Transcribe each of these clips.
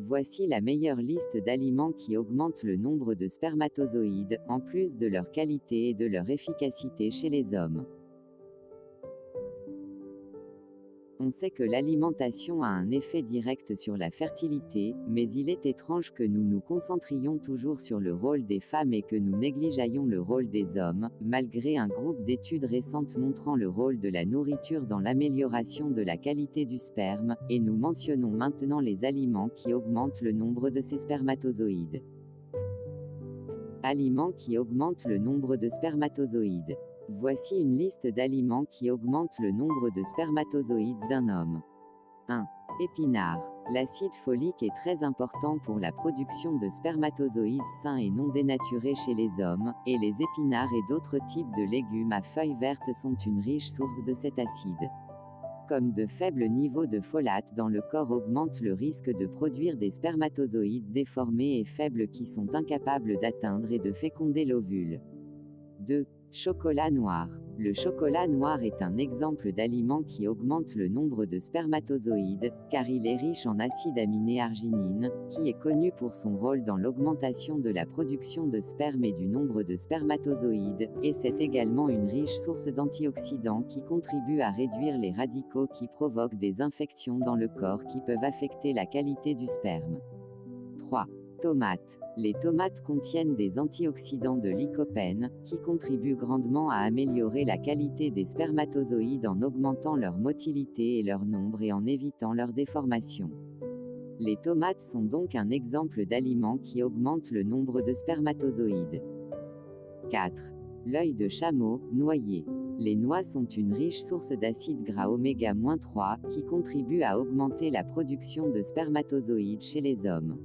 Voici la meilleure liste d'aliments qui augmentent le nombre de spermatozoïdes, en plus de leur qualité et de leur efficacité chez les hommes. On sait que l'alimentation a un effet direct sur la fertilité, mais il est étrange que nous nous concentrions toujours sur le rôle des femmes et que nous négligeayions le rôle des hommes, malgré un groupe d'études récentes montrant le rôle de la nourriture dans l'amélioration de la qualité du sperme, et nous mentionnons maintenant les aliments qui augmentent le nombre de ces spermatozoïdes. Aliments qui augmentent le nombre de spermatozoïdes. Voici une liste d'aliments qui augmentent le nombre de spermatozoïdes d'un homme. 1. Épinards. L'acide folique est très important pour la production de spermatozoïdes sains et non dénaturés chez les hommes, et les épinards et d'autres types de légumes à feuilles vertes sont une riche source de cet acide. Comme de faibles niveaux de folate dans le corps augmentent le risque de produire des spermatozoïdes déformés et faibles qui sont incapables d'atteindre et de féconder l'ovule. 2. Chocolat noir. Le chocolat noir est un exemple d'aliment qui augmente le nombre de spermatozoïdes, car il est riche en acide aminé arginine, qui est connu pour son rôle dans l'augmentation de la production de sperme et du nombre de spermatozoïdes, et c'est également une riche source d'antioxydants qui contribuent à réduire les radicaux qui provoquent des infections dans le corps qui peuvent affecter la qualité du sperme. 3. Tomates. Les tomates contiennent des antioxydants de lycopène, qui contribuent grandement à améliorer la qualité des spermatozoïdes en augmentant leur motilité et leur nombre et en évitant leur déformation. Les tomates sont donc un exemple d'aliment qui augmente le nombre de spermatozoïdes. 4. L'œil de chameau, noyer. Les noix sont une riche source d'acide gras oméga-3, qui contribue à augmenter la production de spermatozoïdes chez les hommes.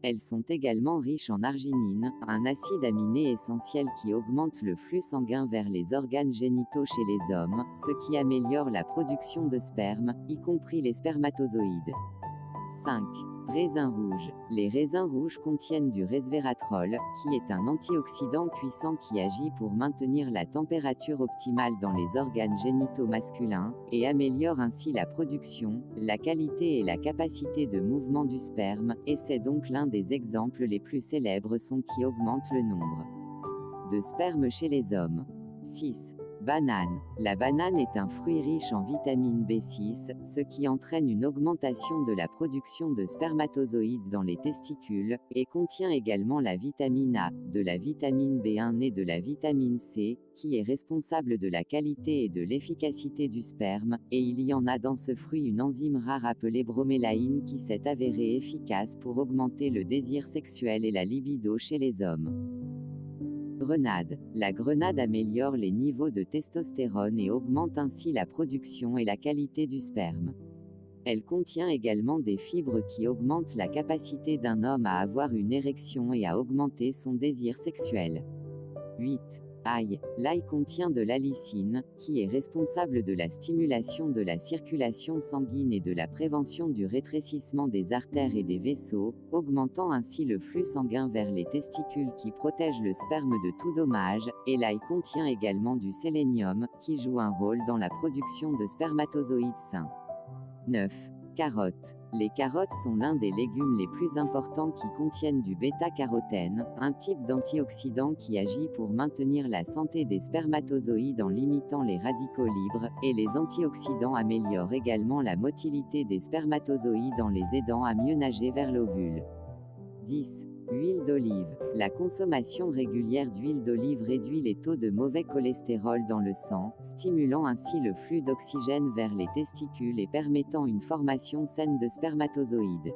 Elles sont également riches en arginine, un acide aminé essentiel qui augmente le flux sanguin vers les organes génitaux chez les hommes, ce qui améliore la production de sperme, y compris les spermatozoïdes. 5. Raisins rouges. Les raisins rouges contiennent du resveratrol, qui est un antioxydant puissant qui agit pour maintenir la température optimale dans les organes génitaux masculins, et améliore ainsi la production, la qualité et la capacité de mouvement du sperme, et c'est donc l'un des exemples les plus célèbres qui augmente le nombre de sperme chez les hommes. 6. Banane. La banane est un fruit riche en vitamine B6, ce qui entraîne une augmentation de la production de spermatozoïdes dans les testicules, et contient également la vitamine A, de la vitamine B1 et de la vitamine C, qui est responsable de la qualité et de l'efficacité du sperme, et il y en a dans ce fruit une enzyme rare appelée bromélaïne qui s'est avérée efficace pour augmenter le désir sexuel et la libido chez les hommes. Grenade. La grenade améliore les niveaux de testostérone et augmente ainsi la production et la qualité du sperme. Elle contient également des fibres qui augmentent la capacité d'un homme à avoir une érection et à augmenter son désir sexuel. 8. Ail. L'ail contient de l'allicine, qui est responsable de la stimulation de la circulation sanguine et de la prévention du rétrécissement des artères et des vaisseaux, augmentant ainsi le flux sanguin vers les testicules qui protègent le sperme de tout dommage, et l'ail contient également du sélénium, qui joue un rôle dans la production de spermatozoïdes sains. 9. Carottes. Les carottes sont l'un des légumes les plus importants qui contiennent du bêta-carotène, un type d'antioxydant qui agit pour maintenir la santé des spermatozoïdes en limitant les radicaux libres, et les antioxydants améliorent également la motilité des spermatozoïdes en les aidant à mieux nager vers l'ovule. 10. Huile d'olive. La consommation régulière d'huile d'olive réduit les taux de mauvais cholestérol dans le sang, stimulant ainsi le flux d'oxygène vers les testicules et permettant une formation saine de spermatozoïdes.